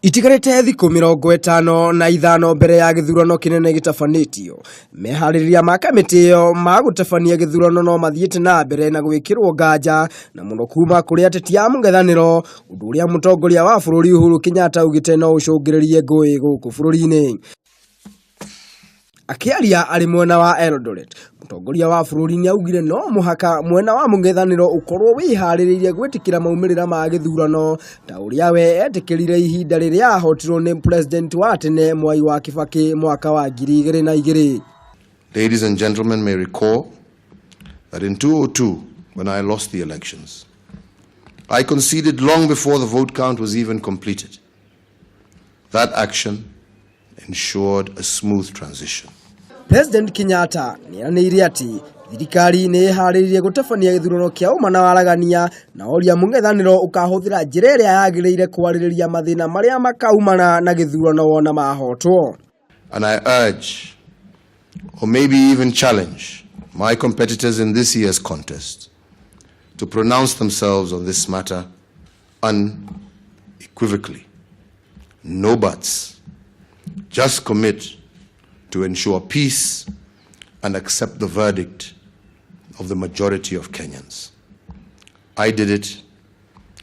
Itigarite thikũ 55 mbere ya githurano kinene gitafanitio meharirie ma kamiti yo magutafania githurano no mathiete na mbere na gwikirwo nganja na muno kuma kuri Ateti ya mung'ethaniro undu uria Mutongoria wa bururi Uhuru Kenyatta ugite no ucungiririe ngui guku bururi-ini. Akiaria ari mwena wa Eldoret, Mutongoria wa bururi ni augire no muhaka mwena wa mungethaniro ukorwo wihariririe guitikira maumirira ma githurano ta uria we etikirire ihinda riria ahotirwo ni president wa tene Mwai wa Kibaki mwaka wa 2002. Ladies and gentlemen may recall that in 2002, when I lost the elections, I conceded long before the vote count was even completed. That action ensured a smooth transition. President Kenyatta nianire ati thirikari ni hariririe gutafania githurano kia umana waragania na oria mungethaniro ukahuthira njira iria yagiriire kwaririria mathina maria makaumana na githurano wona mahotwo. And I urge, or maybe even challenge, my competitors in this year's contest to pronounce themselves on this matter unequivocally. No buts. Just commit to ensure peace and accept the verdict of the majority of Kenyans. I did it,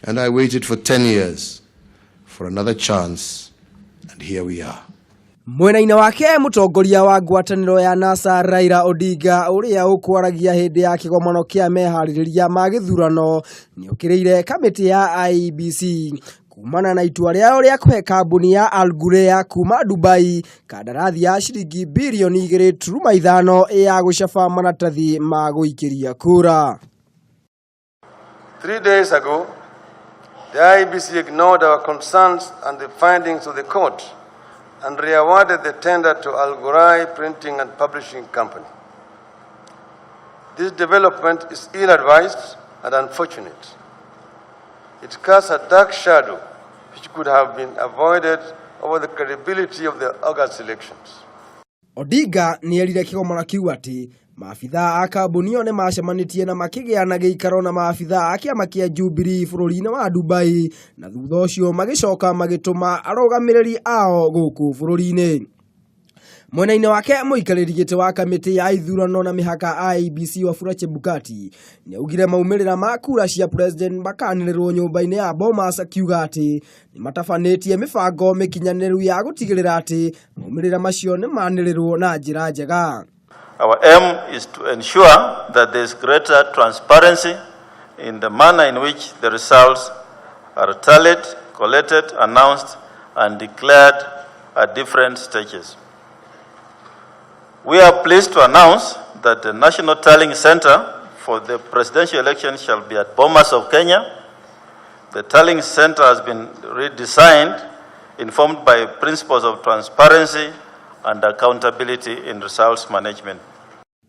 and I waited for 10 years for another chance, and here we are. Mwena-ini wake Mutongoria wa ngwataniro ya NASA Raila Odinga uria ukwaragia hindi ya kigomano kia meharirie ma githurano niokiriire kamiti ya IEBC kumana na itua riao ria kuhe kambuni ya Al-ghurair kuma Dubai kandarathi ya shilingi bilioni 2.5 ya gucaba maratathi ma guikiria kura. 3 days ago, the IEBC ignored our concerns and the findings of the court and re-awarded the tender to Al-ghurair Printing and Publishing Company. This development is ill-advised and unfortunate. It casts a dark shadow which could have been avoided over the credibility of the August elections. Odinga ni erire kigomano kiu ati maafitha a kambuni yo ni macemanitie na makigiana giikaro na maafitha a kiama kia Jubilee bururi-ini wa Dubai na thutha ucio magicoka magituma arugamiriri ao guku bururi-ini. Mwena-ini wake muikariri giti wa kamiti ya ithurano na mihaka IEBC Wafula Chebukati ni augire maumirira ma kura cia president makanirwo nyumba-ini ya Bomas akiuga ati ni matafanitie mibango mikinyaniru ya gutigirira ati maumirira macio ni manirirwo na njira njega. Our aim is to ensure that there is greater transparency in the manner in which the results are tallied, collected, announced, and declared at different stages. We are pleased to announce that the National Tallying Center for the presidential election shall be at Bomas of Kenya. The Tallying Center has been redesigned, informed by principles of transparency and accountability in results management.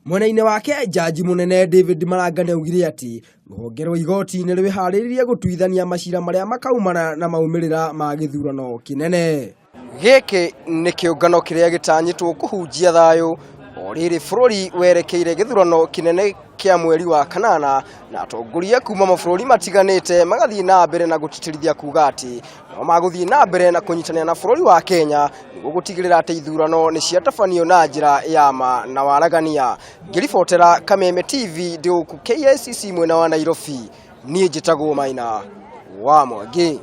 Mwena-ini wake jaji munene David Maraga ni augire ati ruhonge rwa igoti ni rwiharirie gutuithania macira maria makaumana na maumirira ma githurano kinene. Giki ni kiungano kiria gitanyitwo kuhunjia thayu oriri bururi werekeire githurano kinene kia mweri wa kanana na atongoria kuma mabũrũri matiganite magathii na mbere na gutitirithia kuga ati no maguthii na mbere na kunyitania na bururi wa Kenya niguo gutigirira ati ithurano ni ciatafanio na njira ya ma na waragania. Ngiribotera Kameme TV ndi ku KCC mwena wa Nairobi. Nie njitagwo Maina wa Mwangi.